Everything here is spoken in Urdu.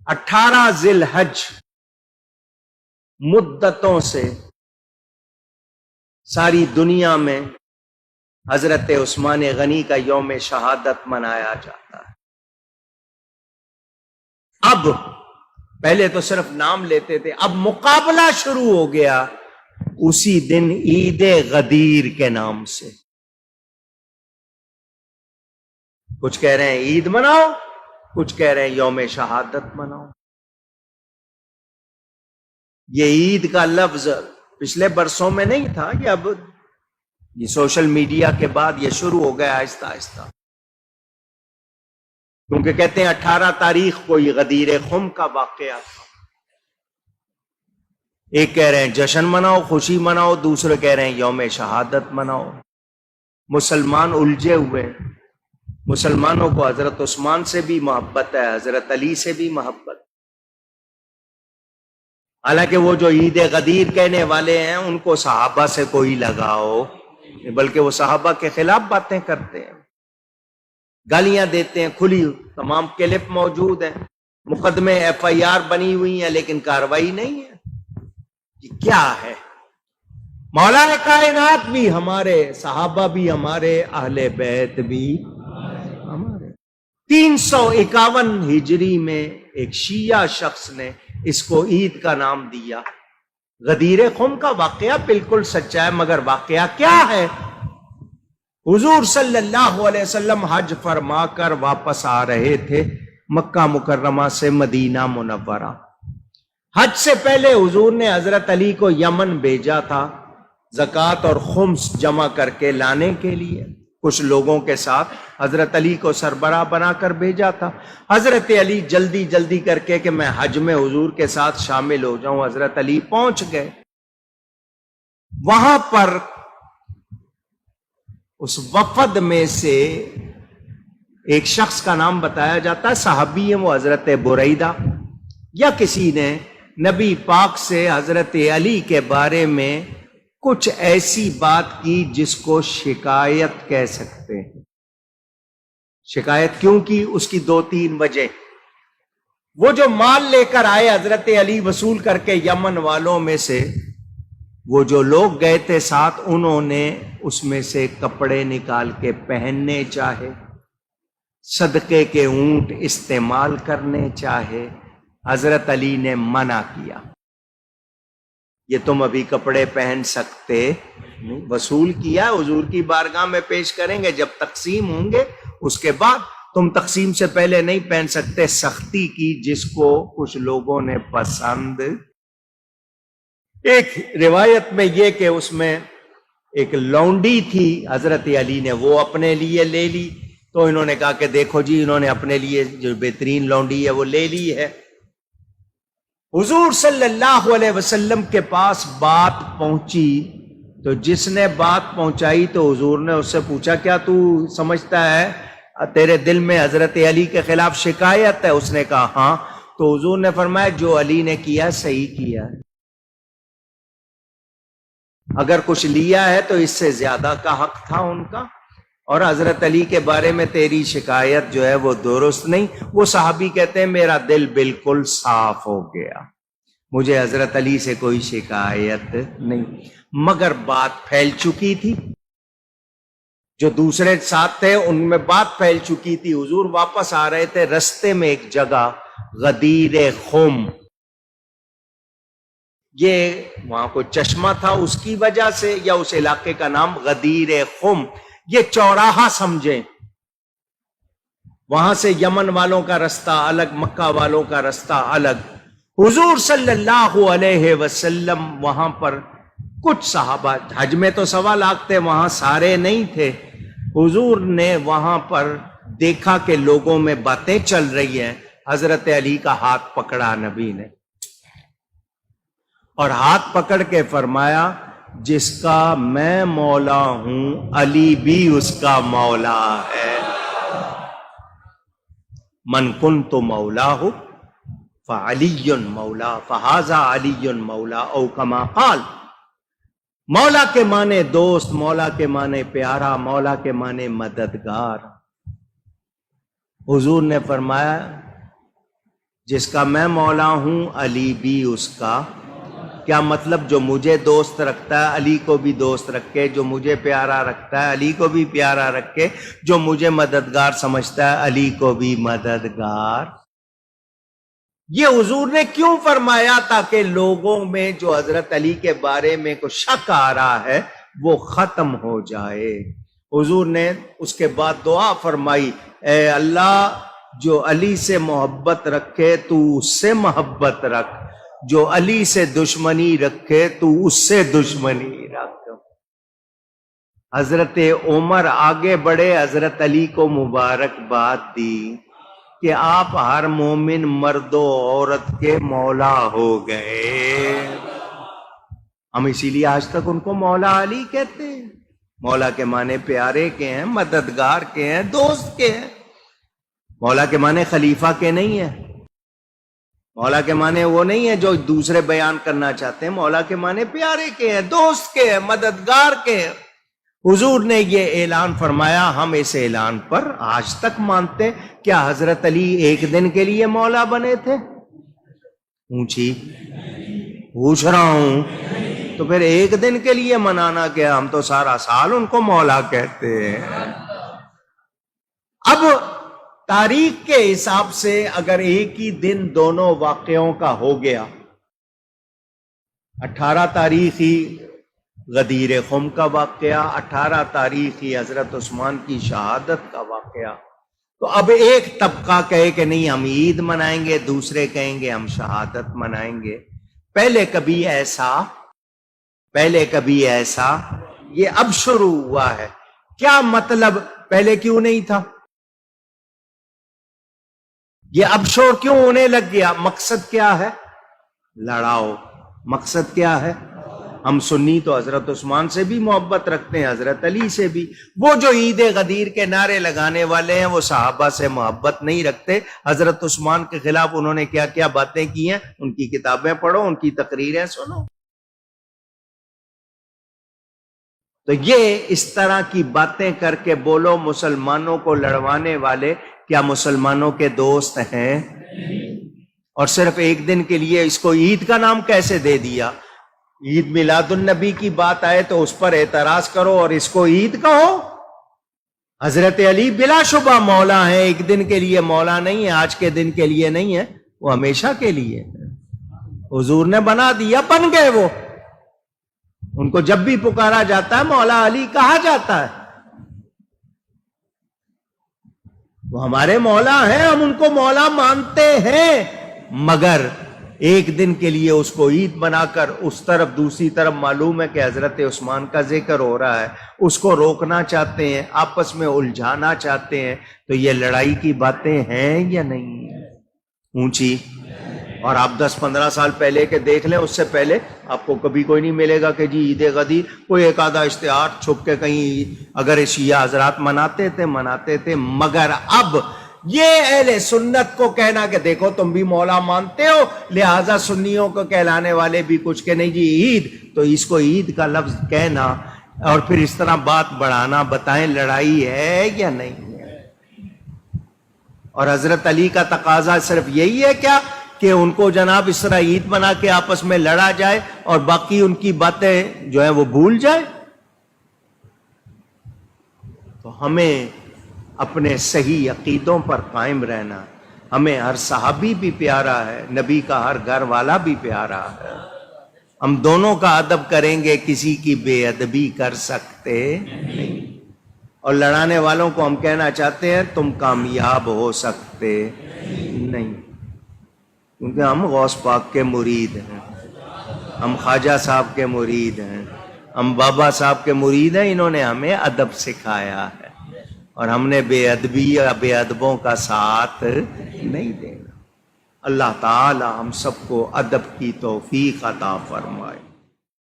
18 ذی الحج مدتوں سے ساری دنیا میں حضرت عثمان غنی کا یوم شہادت منایا جاتا ہے. اب پہلے تو صرف نام لیتے تھے، اب مقابلہ شروع ہو گیا اسی دن عید غدیر کے نام سے. کچھ کہہ رہے ہیں عید مناؤ، کچھ کہہ رہے ہیں یوم شہادت مناؤ. یہ عید کا لفظ پچھلے برسوں میں نہیں تھا، یہ اب یہ سوشل میڈیا کے بعد یہ شروع ہو گیا آہستہ آہستہ. کیونکہ کہتے ہیں 18 تاریخ کو یہ غدیر خم کا واقعہ تھا. ایک کہہ رہے ہیں جشن مناؤ، خوشی مناؤ، دوسرے کہہ رہے ہیں یوم شہادت مناؤ. مسلمان الجھے ہوئے ہیں. مسلمانوں کو حضرت عثمان سے بھی محبت ہے، حضرت علی سے بھی محبت. حالانکہ وہ جو عید غدیر کہنے والے ہیں ان کو صحابہ سے کوئی لگاؤ، بلکہ وہ صحابہ کے خلاف باتیں کرتے ہیں، گالیاں دیتے ہیں. کھلی تمام کلپ موجود ہیں، مقدمے FIR بنی ہوئی ہیں، لیکن کارروائی نہیں ہے. یہ کیا ہے؟ مولا کائنات بھی ہمارے، صحابہ بھی ہمارے، اہل بیت بھی ہمارے. 351 ہجری میں ایک شیعہ شخص نے اس کو عید کا نام دیا. غدیر خم کا واقعہ بالکل سچا ہے، مگر واقعہ کیا ہے؟ حضور صلی اللہ علیہ وسلم حج فرما کر واپس آ رہے تھے مکہ مکرمہ سے مدینہ منورہ. حج سے پہلے حضور نے حضرت علی کو یمن بھیجا تھا زکوٰۃ اور خمس جمع کر کے لانے کے لیے. کچھ لوگوں کے ساتھ حضرت علی کو سربراہ بنا کر بھیجا تھا. حضرت علی جلدی جلدی کر کے کہ میں حج میں حضور کے ساتھ شامل ہو جاؤں. حضرت علی پہنچ گئے. وہاں پر اس وفد میں سے ایک شخص کا نام بتایا جاتا ہے، صحابی ہے وہ، حضرت بریدہ. یا کسی نے نبی پاک سے حضرت علی کے بارے میں کچھ ایسی بات کی جس کو شکایت کہہ سکتے ہیں. شکایت کیوں کی؟ اس کی 2-3 وجہ. وہ جو مال لے کر آئے حضرت علی وصول کر کے یمن والوں میں سے، وہ جو لوگ گئے تھے ساتھ، انہوں نے اس میں سے کپڑے نکال کے پہننے چاہے، صدقے کے اونٹ استعمال کرنے چاہے. حضرت علی نے منع کیا، یہ تم ابھی کپڑے پہن سکتے نہیں. وصول کیا، حضور کی بارگاہ میں پیش کریں گے، جب تقسیم ہوں گے اس کے بعد. تم تقسیم سے پہلے نہیں پہن سکتے. سختی کی جس کو کچھ لوگوں نے پسند. ایک روایت میں یہ کہ اس میں ایک لونڈی تھی، حضرت علی نے وہ اپنے لیے لے لی. تو انہوں نے کہا کہ دیکھو جی، انہوں نے اپنے لیے جو بہترین لونڈی ہے وہ لے لی ہے. حضور صلی اللہ علیہ وسلم کے پاس بات پہنچی تو جس نے بات پہنچائی تو حضور نے اس سے پوچھا کیا تو سمجھتا ہے تیرے دل میں حضرت علی کے خلاف شکایت ہے؟ اس نے کہا ہاں. تو حضور نے فرمایا جو علی نے کیا صحیح کیا ہے. اگر کچھ لیا ہے تو اس سے زیادہ کا حق تھا ان کا، اور حضرت علی کے بارے میں تیری شکایت جو ہے وہ درست نہیں. وہ صحابی کہتے ہیں میرا دل بالکل صاف ہو گیا، مجھے حضرت علی سے کوئی شکایت نہیں. مگر بات پھیل چکی تھی، جو دوسرے ساتھ تھے ان میں بات پھیل چکی تھی. حضور واپس آ رہے تھے، رستے میں ایک جگہ غدیر خم، یہ وہاں کوئی چشمہ تھا اس کی وجہ سے، یا اس علاقے کا نام غدیر خم. یہ چوراہا سمجھیں. وہاں سے یمن والوں کا رستہ الگ، مکہ والوں کا رستہ الگ. حضور صلی اللہ علیہ وسلم وہاں پر کچھ صحابہ، حج میں تو 1.25 لاکھ تھے، وہاں سارے نہیں تھے. حضور نے وہاں پر دیکھا کہ لوگوں میں باتیں چل رہی ہیں. حضرت علی کا ہاتھ پکڑا نبی نے، اور ہاتھ پکڑ کے فرمایا جس کا میں مولا ہوں علی بھی اس کا مولا ہے. من کنت مولاہ فعلی مولا فہذا علی مولا، او کما قال. مولا کے معنی دوست، مولا کے معنی پیارا، مولا کے معنی مددگار. حضور نے فرمایا جس کا میں مولا ہوں علی بھی اس کا. کیا مطلب؟ جو مجھے دوست رکھتا ہے علی کو بھی دوست رکھے، جو مجھے پیارا رکھتا ہے علی کو بھی پیارا رکھے، جو مجھے مددگار سمجھتا ہے علی کو بھی مددگار. یہ حضور نے کیوں فرمایا؟ تاکہ لوگوں میں جو حضرت علی کے بارے میں کوئی شک آ رہا ہے وہ ختم ہو جائے. حضور نے اس کے بعد دعا فرمائی، اے اللہ جو علی سے محبت رکھے تو اس سے محبت رکھ، جو علی سے دشمنی رکھے تو اس سے دشمنی رکھ. حضرت عمر آگے بڑھے، حضرت علی کو مبارکباد دی کہ آپ ہر مومن مرد و عورت کے مولا ہو گئے. ہم اسی لیے آج تک ان کو مولا علی کہتے ہیں. مولا کے معنی پیارے کے ہیں، مددگار کے ہیں، دوست کے ہیں. مولا کے معنی خلیفہ کے نہیں ہیں. مولا کے معنی وہ نہیں ہے جو دوسرے بیان کرنا چاہتے ہیں. مولا کے معنی پیارے کے ہیں، دوست کے ہیں، مددگار کے ہیں. حضور نے یہ اعلان فرمایا، ہم اس اعلان پر آج تک مانتے. کیا حضرت علی ایک دن کے لیے مولا بنے تھے؟ اونچی پوچھ رہا ہوں. تو پھر ایک دن کے لیے منانا کیا؟ ہم تو سارا سال ان کو مولا کہتے ہیں. اب تاریخ کے حساب سے اگر ایک ہی دن دونوں واقعوں کا ہو گیا، 18 تاریخ ہی غدیر خم کا واقعہ، 18 تاریخ ہی حضرت عثمان کی شہادت کا واقعہ، تو اب ایک طبقہ کہے کہ نہیں ہم عید منائیں گے، دوسرے کہیں گے ہم شہادت منائیں گے. پہلے کبھی ایسا یہ اب شروع ہوا ہے. کیا مطلب؟ پہلے کیوں نہیں تھا؟ یہ اب شور کیوں ہونے لگ گیا؟ مقصد کیا ہے؟ لڑاؤ. مقصد کیا ہے؟ ہم سنی تو حضرت عثمان سے بھی محبت رکھتے ہیں، حضرت علی سے بھی. وہ جو عید غدیر کے نعرے لگانے والے ہیں وہ صحابہ سے محبت نہیں رکھتے. حضرت عثمان کے خلاف انہوں نے کیا کیا باتیں کی ہیں، ان کی کتابیں پڑھو، ان کی تقریریں سنو. تو یہ اس طرح کی باتیں کر کے بولو مسلمانوں کو لڑوانے والے کیا مسلمانوں کے دوست ہیں؟ اور صرف ایک دن کے لیے اس کو عید کا نام کیسے دے دیا؟ عید میلاد النبی کی بات آئے تو اس پر اعتراض کرو اور اس کو عید کہو. حضرت علی بلا شبہ مولا ہیں، ایک دن کے لیے مولا نہیں ہے، آج کے دن کے لیے نہیں ہے، وہ ہمیشہ کے لیے ہے. حضور نے بنا دیا، بن گئے وہ. ان کو جب بھی پکارا جاتا ہے مولا علی کہا جاتا ہے. وہ ہمارے مولا ہیں، ہم ان کو مولا مانتے ہیں، مگر ایک دن کے لیے اس کو عید بنا کر اس طرف دوسری طرف معلوم ہے کہ حضرت عثمان کا ذکر ہو رہا ہے، اس کو روکنا چاہتے ہیں، آپس میں الجھانا چاہتے ہیں. تو یہ لڑائی کی باتیں ہیں یا نہیں ہیں؟ اونچی. اور آپ 10-15 سال پہلے کے دیکھ لیں، اس سے پہلے آپ کو کبھی کوئی نہیں ملے گا کہ جی عید غدیر کوئی ایک آدھا اشتہار چھپ کے کہیں اگر شیعہ حضرات مناتے تھے. مگر اب یہ اہل سنت کو کہنا کہ دیکھو تم بھی مولا مانتے ہو، لہذا سنیوں کو کہلانے والے بھی کچھ کہ نہیں جی عید، تو اس کو عید کا لفظ کہنا اور پھر اس طرح بات بڑھانا، بتائیں لڑائی ہے یا نہیں ہے؟ اور حضرت علی کا تقاضا صرف یہی ہے کیا کہ ان کو جناب اس طرح عید بنا کے آپس میں لڑا جائے اور باقی ان کی باتیں جو ہیں وہ بھول جائے؟ تو ہمیں اپنے صحیح عقیدوں پر قائم رہنا. ہمیں ہر صحابی بھی پیارا ہے، نبی کا ہر گھر والا بھی پیارا ہے. ہم دونوں کا ادب کریں گے، کسی کی بے ادبی کر سکتے نہیں. اور لڑانے والوں کو ہم کہنا چاہتے ہیں تم کامیاب ہو سکتے نہیں، کیونکہ ہم غوث پاک کے مرید ہیں، ہم خواجہ صاحب کے مرید ہیں، ہم بابا صاحب کے مرید ہیں. انہوں نے ہمیں ادب سکھایا ہے اور ہم نے بے ادبی یا بے ادبوں کا ساتھ نہیں دینا. اللہ تعالی ہم سب کو ادب کی توفیق عطا فرمائے.